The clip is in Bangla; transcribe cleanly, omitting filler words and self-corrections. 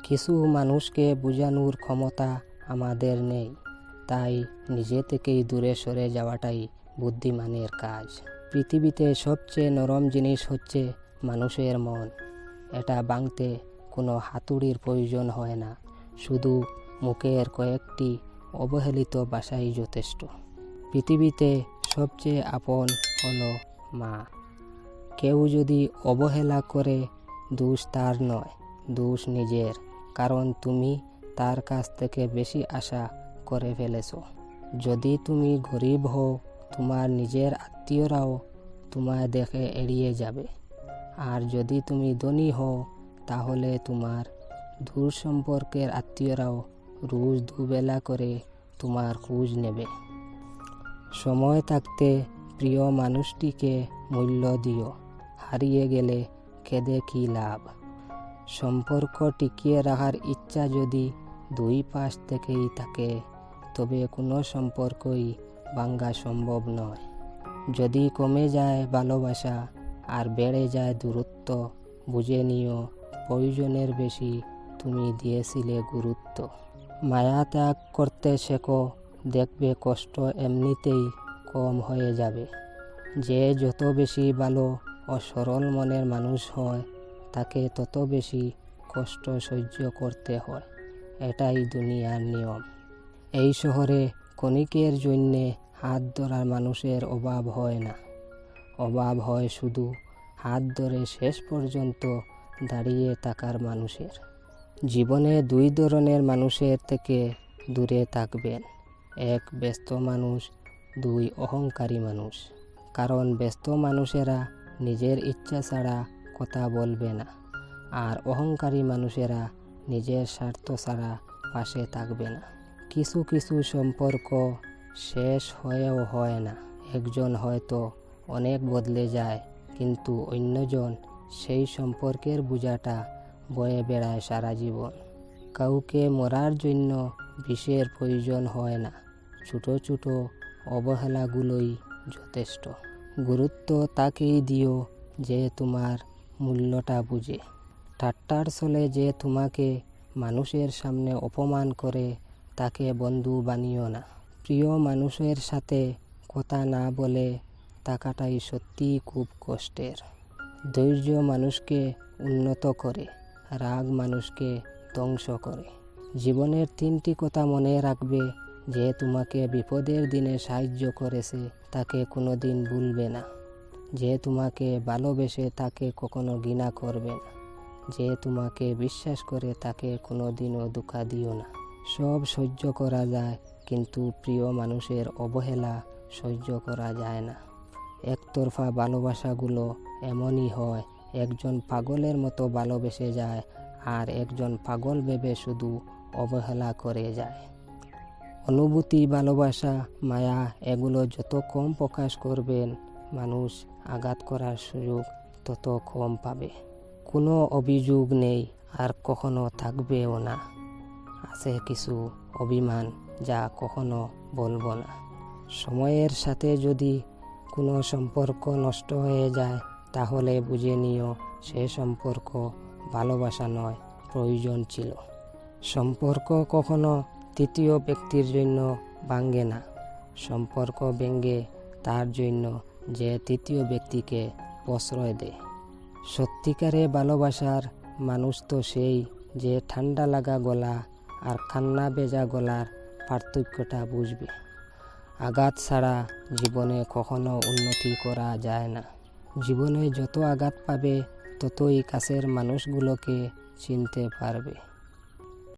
কিছু মানুষকে বোঝানোর ক্ষমতা আমাদের নেই, তাই নিজে থেকেই দূরে সরে যাওয়াটাই বুদ্ধিমানের কাজ। পৃথিবীতে সবচেয়ে নরম জিনিস হচ্ছে মানুষের মন। এটা ভাঙতে কোনো হাতুড়ির প্রয়োজন হয় না, শুধু মুখের কয়েকটি অবহেলিত ভাষাই যথেষ্ট। পৃথিবীতে সবচেয়ে আপন হলো মা। কেউ যদি অবহেলা করে, দোষ তার নয়, দোষ নিজের, কারণ তুমি তার কাছ থেকে বেশি আশা করে ফেলেছ। যদি তুমি গরিব হও, তোমার নিজের আত্মীয়রাও তোমায় দেখে এড়িয়ে যাবে। আর যদি তুমি ধনী হও, তাহলে তোমার দূর সম্পর্কের আত্মীয়রাও রোজ দুবেলা করে তোমার খোঁজ নেবে। সময় থাকতে প্রিয় মানুষটিকে মূল্য দিও, হারিয়ে গেলে কেঁদে কী লাভ। সম্পর্ক টিকিয়ে রাখার ইচ্ছা যদি দুই পাশ থেকেই থাকে, তবে কোনো সম্পর্কই ভাঙা সম্ভব নয়। যদি কমে যায় ভালোবাসা আর বেড়ে যায় দূরত্ব, বুঝে নিও প্রয়োজনের বেশি তুমি দিয়েছিলে গুরুত্ব। মায়া ত্যাগ করতে শেখো, দেখবে কষ্ট এমনিতেই কম হয়ে যাবে। যে যত বেশি ভালো ও সরল মনের মানুষ হয়, তাকে তত বেশি কষ্ট সহ্য করতে হয়। এটাই দুনিয়ার নিয়ম। এই শহরে ক্ষণিকের জন্যে হাত ধরার মানুষের অভাব হয় না, অভাব হয় শুধু হাত ধরে শেষ পর্যন্ত দাঁড়িয়ে থাকার মানুষের। জীবনে দুই ধরনের মানুষের থেকে দূরে থাকবেন, এক ব্যস্ত মানুষ, দুই অহংকারী মানুষ। কারণ ব্যস্ত মানুষেরা নিজের ইচ্ছা ছাড়া কথা বলবে না, আর অহংকারী মানুষেরা নিজের স্বার্থ ছাড়া পাশে থাকবে না। কিছু কিছু সম্পর্ক শেষ হয়েও হয় না। একজন হয়তো অনেক বদলে যায়, কিন্তু অন্যজন সেই সম্পর্কের বোঝাটা বয়ে বেড়ায় সারা জীবন। কাউকে মরার জন্য বিষের প্রয়োজন হয় না, ছোট ছোট অবহেলাগুলোই যথেষ্ট। গুরুত্ব তাকেই দিও যে তোমার মূল্যটা বুঝে। ঠাট্টার ছলে যে তোমাকে মানুষের সামনে অপমান করে, তাকে বন্ধু বানিও না। প্রিয় মানুষের সাথে কথা না বলে থাকাটাই সত্যিই খুব কষ্টের। ধৈর্য মানুষকে উন্নত করে, রাগ মানুষকে ধ্বংস করে। জীবনের 3টি কথা মনে রাখবে, যে তোমাকে বিপদের দিনে সাহায্য করেছে তাকে কোনোদিন ভুলবে না। যে তোমাকে ভালোবেসে তাকে কখনো ঘৃণা করবে না। যে তোমাকে বিশ্বাস করে তাকে কোনোদিনও ধোঁকা দিও না। সব সহ্য করা যায়, কিন্তু প্রিয় মানুষের অবহেলা সহ্য করা যায় না। একতরফা ভালোবাসাগুলো এমনই হয়, একজন পাগলের মতো ভালোবেসে যায়, আর একজন পাগল ভেবে শুধু অবহেলা করে যায়। অনুভূতি, ভালোবাসা, মায়া এগুলো যত কম প্রকাশ করবেন, মানুষ আঘাত করার সুযোগ তত কম পাবে। কোনো অভিযোগ নেই, আর কখনো থাকবেও না। আছে কিছু অভিমান, যা কখনো বলবো না। সময়ের সাথে যদি কোনো সম্পর্ক নষ্ট হয়ে যায়, তাহলে বুঝে নিও সে সম্পর্ক ভালোবাসা নয়, প্রয়োজন ছিল। সম্পর্ক কখনো তৃতীয় ব্যক্তির জন্য ভাঙে না। সম্পর্ক ভেঙে তার জন্য যে তৃতীয় ব্যক্তিকে প্রশ্রয় দেয়। সত্যিকারে ভালোবাসার মানুষ তো সেই, যে ঠান্ডা লাগা গলা আর কান্না ভেজা গলার পার্থক্যটা বুঝবে। আঘাত ছাড়া জীবনে কখনো উন্নতি করা যায় না। জীবনে যত আঘাত পাবে, ততই কাছের মানুষগুলোকে চিনতে পারবে।